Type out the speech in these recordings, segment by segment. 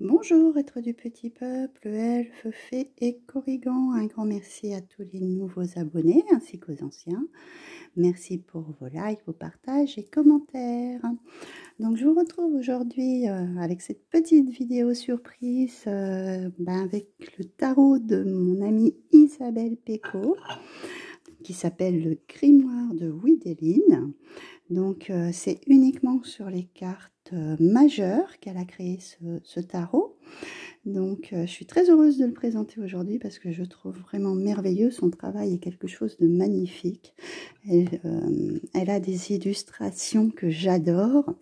Bonjour, êtres du petit peuple, elfes, fées et corrigans. Un grand merci à tous les nouveaux abonnés ainsi qu'aux anciens. Merci pour vos likes, vos partages et commentaires. Donc je vous retrouve aujourd'hui avec cette petite vidéo surprise avec le tarot de mon amie Isabelle Péco qui s'appelle le grimoire de Wideline. Donc c'est uniquement sur les cartes majeures qu'elle a créé ce tarot. Donc je suis très heureuse de le présenter aujourd'hui parce que je trouve vraiment merveilleux. Son travail est quelque chose de magnifique. Elle a des illustrations que j'adore.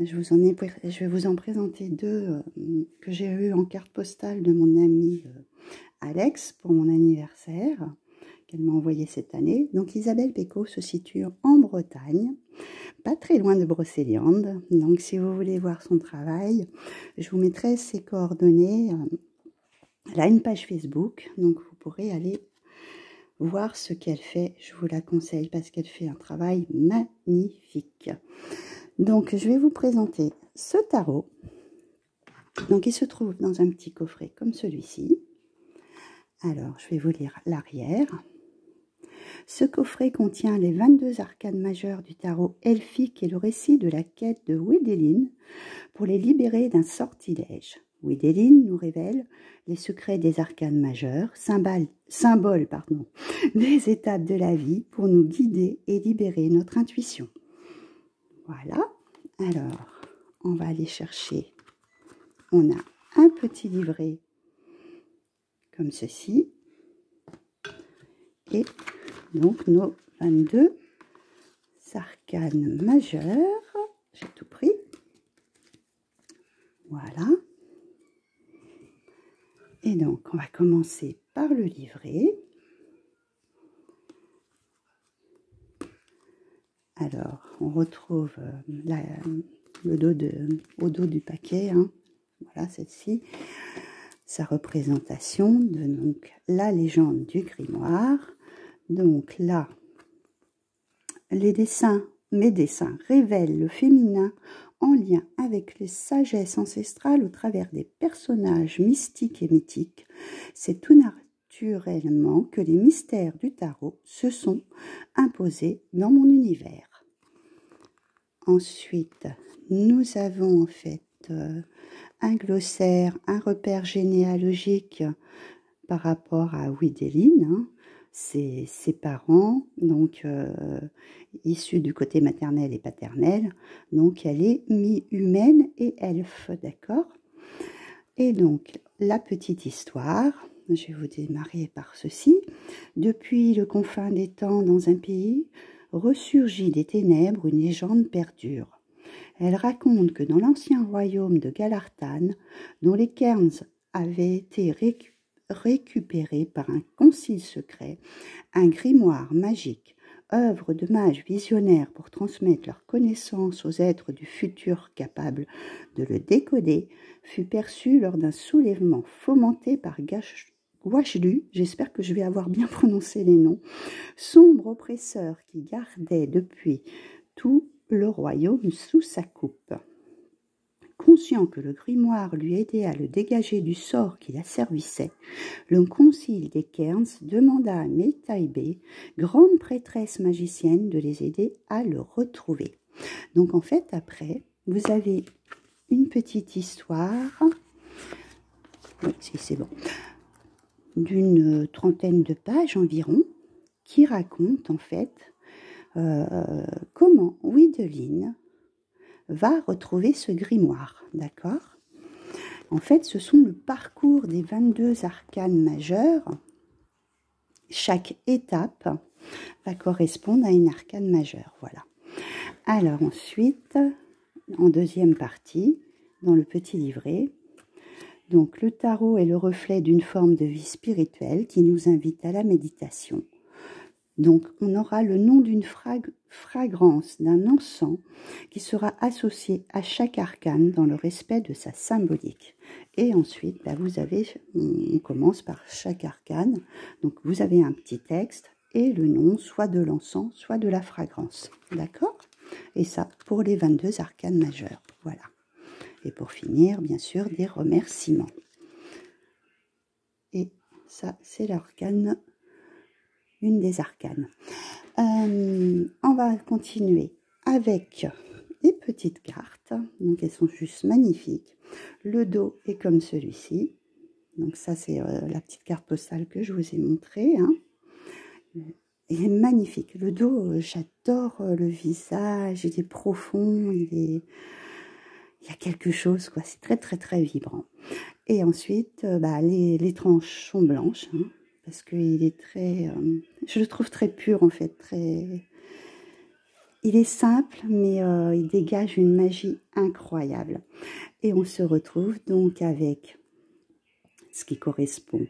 Je vais vous en présenter deux que j'ai eues en carte postale de mon ami Alex pour mon anniversaire qu'elle m'a envoyé cette année. Donc Isabelle Péco se situe en Bretagne, pas très loin de Brocéliande. Donc si vous voulez voir son travail, je vous mettrai ses coordonnées. Elle a une page Facebook, donc vous pourrez aller voir ce qu'elle fait. Je vous la conseille parce qu'elle fait un travail magnifique. Donc je vais vous présenter ce tarot. Donc il se trouve dans un petit coffret comme celui-ci. Alors je vais vous lire l'arrière. Ce coffret contient les 22 arcanes majeures du tarot elfique et le récit de la quête de Wideline pour les libérer d'un sortilège. Wideline nous révèle les secrets des arcanes majeures, symboles des étapes de la vie pour nous guider et libérer notre intuition. Voilà, alors on va aller chercher, on a un petit livret comme ceci et donc nos 22 arcanes majeures, j'ai tout pris, voilà. Et donc on va commencer par le livret. Alors on retrouve au dos du paquet, hein. Voilà celle-ci, sa représentation de donc la légende du grimoire. Donc là, mes dessins révèlent le féminin en lien avec les sagesses ancestrales au travers des personnages mystiques et mythiques. C'est tout naturellement que les mystères du tarot se sont imposés dans mon univers. Ensuite, nous avons en fait un glossaire, un repère généalogique par rapport à Wideline, hein. Ses parents, donc issus du côté maternel et paternel, donc elle est mi-humaine et elfe, d'accord? Et donc la petite histoire, je vais vous démarrer par ceci. Depuis le confin des temps, dans un pays, ressurgit des ténèbres une légende perdure. Elle raconte que dans l'ancien royaume de Galartan, dont les cairns avaient été récupérés par un concile secret, un grimoire magique, œuvre de mages visionnaires pour transmettre leur connaissance aux êtres du futur capables de le décoder, fut perçu lors d'un soulèvement fomenté par Guachelu, j'espère que je vais avoir bien prononcé les noms, sombre oppresseur qui gardait depuis tout le royaume sous sa coupe. Conscient que le grimoire lui aidait à le dégager du sort qui l'asservissait, le concile des Cairns demanda à Métaibé, grande prêtresse magicienne, de les aider à le retrouver. Donc en fait, après, vous avez une petite histoire, oui, si c'est bon, d'une trentaine de pages environ, qui raconte en fait comment Wideline va retrouver ce grimoire, d'accord? En fait, ce sont le parcours des 22 arcanes majeures. Chaque étape va correspondre à une arcane majeure, voilà. Alors ensuite, en deuxième partie, dans le petit livret, donc le tarot est le reflet d'une forme de vie spirituelle qui nous invite à la méditation. Donc, on aura le nom d'une fragrance, d'un encens qui sera associé à chaque arcane dans le respect de sa symbolique. Et ensuite, on commence par chaque arcane. Donc, vous avez un petit texte et le nom soit de l'encens, soit de la fragrance. D'accord? Et ça, pour les 22 arcanes majeures. Voilà. Et pour finir, bien sûr, des remerciements. Et ça, c'est l'arcane, une des arcanes. On va continuer avec des petites cartes. Donc, elles sont juste magnifiques. Le dos est comme celui-ci. Donc, ça, c'est la petite carte postale que je vous ai montrée. Hein. Il est magnifique. Le dos, j'adore le visage. Il est profond. Il y a quelque chose, quoi. C'est très, très, très vibrant. Et ensuite, les tranches sont blanches. Hein, parce qu'il est très... je le trouve très pur, en fait. Il est simple, mais il dégage une magie incroyable. Et on se retrouve donc avec ce qui correspond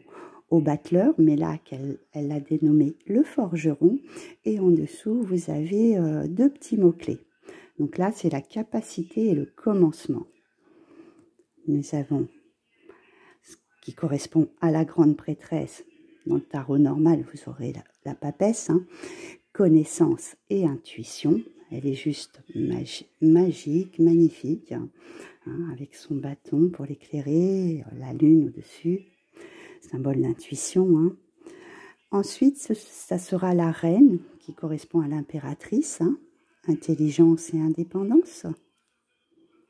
au battleur, mais là elle l'a dénommé le forgeron. Et en dessous, vous avez deux petits mots-clés. Donc là, c'est la capacité et le commencement. Nous avons ce qui correspond à la grande prêtresse. Dans le tarot normal, vous aurez la papesse, hein. Connaissance et intuition. Elle est juste magique, magnifique, hein, avec son bâton pour l'éclairer, la lune au-dessus, symbole d'intuition. Hein. Ensuite, ça sera la reine, qui correspond à l'impératrice, hein, intelligence et indépendance.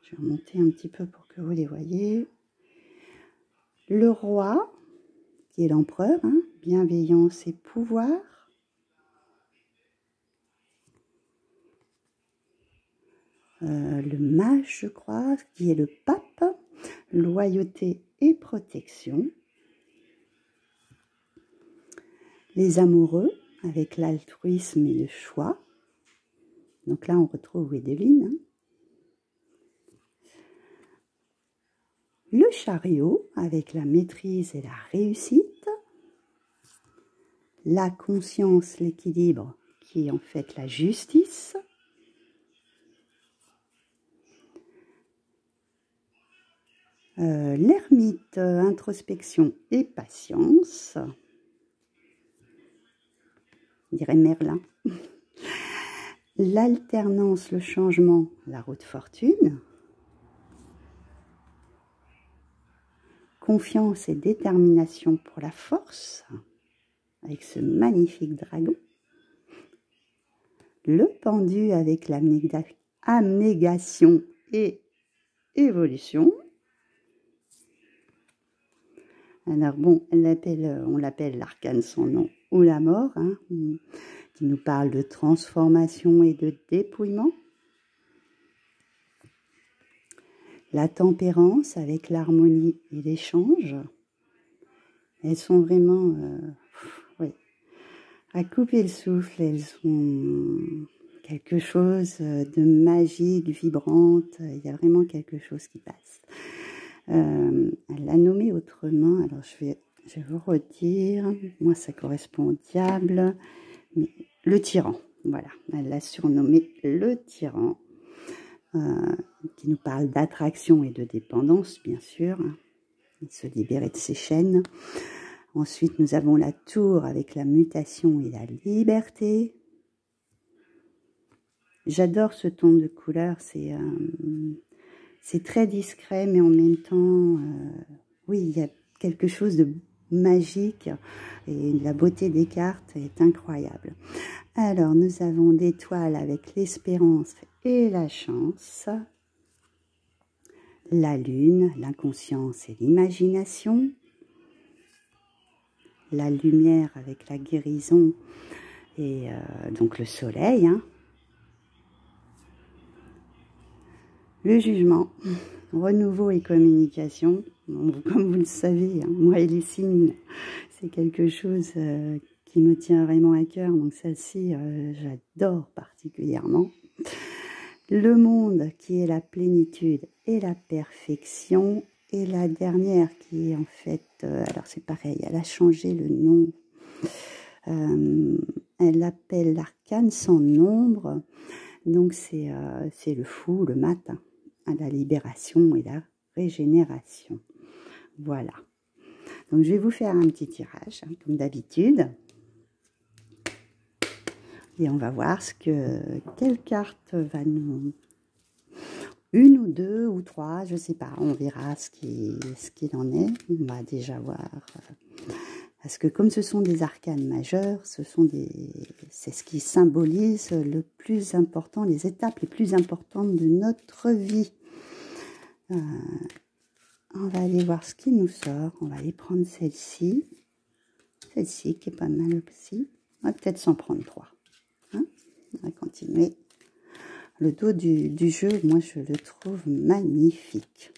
Je vais remonter un petit peu pour que vous les voyez. Le roi, qui est l'empereur, hein, bienveillance et pouvoir. Le mage, je crois, qui est le pape, loyauté et protection. Les amoureux, avec l'altruisme et le choix. Donc là, on retrouve Wedeline. Hein. Le chariot, avec la maîtrise et la réussite. La conscience, l'équilibre, qui est en fait la justice. L'ermite, introspection et patience. On dirait Merlin. L'alternance, le changement, la roue de fortune. Confiance et détermination pour la force, avec ce magnifique dragon. Le pendu avec l'abnégation et évolution. Alors bon, on l'appelle l'arcane sans nom ou la mort, hein, qui nous parle de transformation et de dépouillement. La tempérance avec l'harmonie et l'échange. Elles sont vraiment à couper le souffle. Elles ont quelque chose de magique, vibrante. Il y a vraiment quelque chose qui passe. Elle l'a nommé autrement. Alors je vais vous redire. Moi, ça correspond au diable. Mais le tyran. Voilà. Elle l'a surnommé le tyran. Qui nous parle d'attraction et de dépendance, bien sûr. De se libérer de ses chaînes. Ensuite, nous avons la tour avec la mutation et la liberté. J'adore ce ton de couleur. C'est très discret, mais en même temps, oui, il y a quelque chose de magique. Et la beauté des cartes est incroyable. Alors, nous avons l'étoile avec l'espérance et la chance. La lune, l'inconscience et l'imagination. La lumière avec la guérison et donc le soleil. Hein. Le jugement, renouveau et communication. Comme vous le savez, hein, moi et les signes, c'est quelque chose qui me tient vraiment à cœur. Donc celle-ci, j'adore particulièrement. Le monde qui est la plénitude et la perfection. Et la dernière qui est en fait, alors c'est pareil, elle a changé le nom. Elle l'appelle l'arcane sans nombre. Donc c'est le fou, le matin, à la libération et la régénération. Voilà. Donc je vais vous faire un petit tirage, hein, comme d'habitude. Et on va voir quelle carte va nous une ou deux ou trois, je sais pas, on verra ce qu'il en est. On va déjà voir, parce que comme ce sont des arcanes majeures, c'est ce qui symbolise le plus important, les étapes les plus importantes de notre vie. On va aller voir ce qui nous sort. On va aller prendre celle-ci. Celle-ci qui est pas mal aussi. On va peut-être s'en prendre trois. Hein, on va continuer. Le dos du jeu, moi, je le trouve magnifique.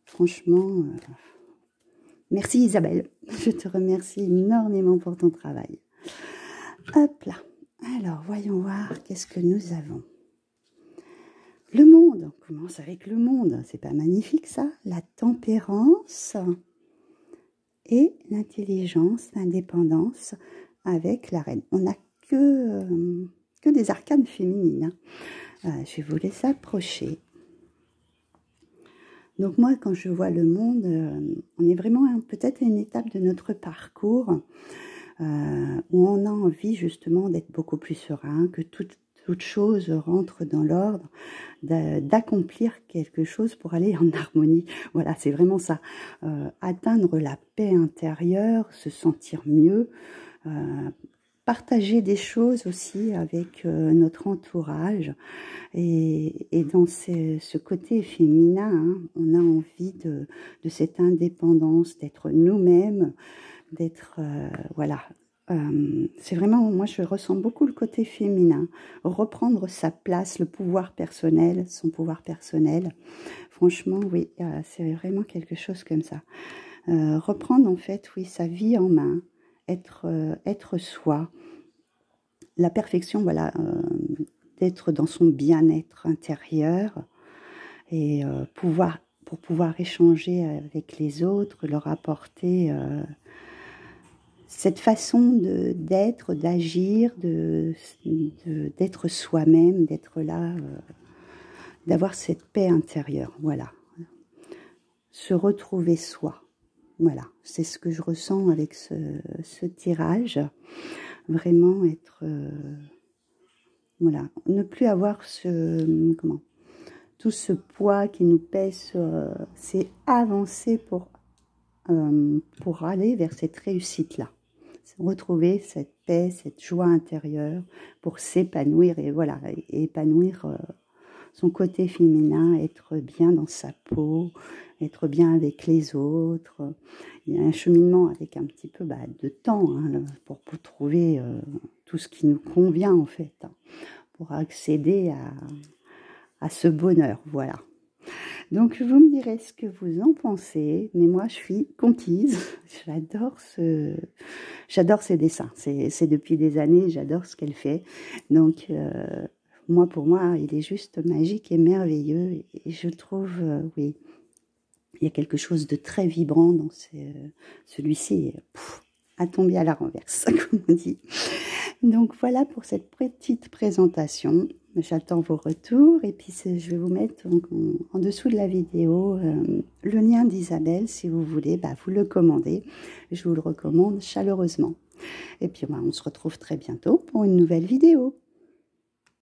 Franchement, merci Isabelle. Je te remercie énormément pour ton travail. Hop là. Alors, voyons voir qu'est-ce que nous avons. Le monde. On commence avec le monde. C'est pas magnifique, ça? La tempérance et l'intelligence, l'indépendance avec la reine. On n'a que des arcanes féminines. Je vais vous laisser approcher. Donc moi, quand je vois le monde, on est vraiment peut-être à une étape de notre parcours où on a envie justement d'être beaucoup plus serein, que toute chose rentre dans l'ordre, d'accomplir quelque chose pour aller en harmonie. Voilà, c'est vraiment ça. Atteindre la paix intérieure, se sentir mieux, partager des choses aussi avec notre entourage. Et dans ce côté féminin, hein, on a envie de cette indépendance, d'être nous-mêmes, d'être, voilà. C'est vraiment, moi je ressens beaucoup le côté féminin, reprendre sa place, le pouvoir personnel, son pouvoir personnel. Franchement, oui, c'est vraiment quelque chose comme ça. Reprendre en fait, oui, sa vie en main, être soi, la perfection, voilà, d'être dans son bien-être intérieur et pour pouvoir échanger avec les autres, leur apporter cette façon d'être, d'agir, d'être soi-même, d'être là, d'avoir cette paix intérieure, voilà. Se retrouver soi, voilà. C'est ce que je ressens avec ce tirage. Vraiment être, voilà, ne plus avoir tout ce poids qui nous pèse, c'est avancer pour aller vers cette réussite-là. Retrouver cette paix, cette joie intérieure pour s'épanouir et voilà, et épanouir son côté féminin, être bien dans sa peau, être bien avec les autres. Il y a un cheminement avec un petit peu de temps hein, pour trouver tout ce qui nous convient en fait, hein, pour accéder à ce bonheur, voilà. Donc, vous me direz ce que vous en pensez, mais moi, je suis conquise. J'adore ses dessins. C'est depuis des années, j'adore ce qu'elle fait. Donc, pour moi, il est juste magique et merveilleux. Et je trouve, oui, il y a quelque chose de très vibrant dans celui-ci. À tomber à la renverse, comme on dit. Donc, voilà pour cette petite présentation. J'attends vos retours et puis je vais vous mettre en dessous de la vidéo le lien d'Isabelle si vous voulez, vous le commandez. Je vous le recommande chaleureusement. Et puis on se retrouve très bientôt pour une nouvelle vidéo.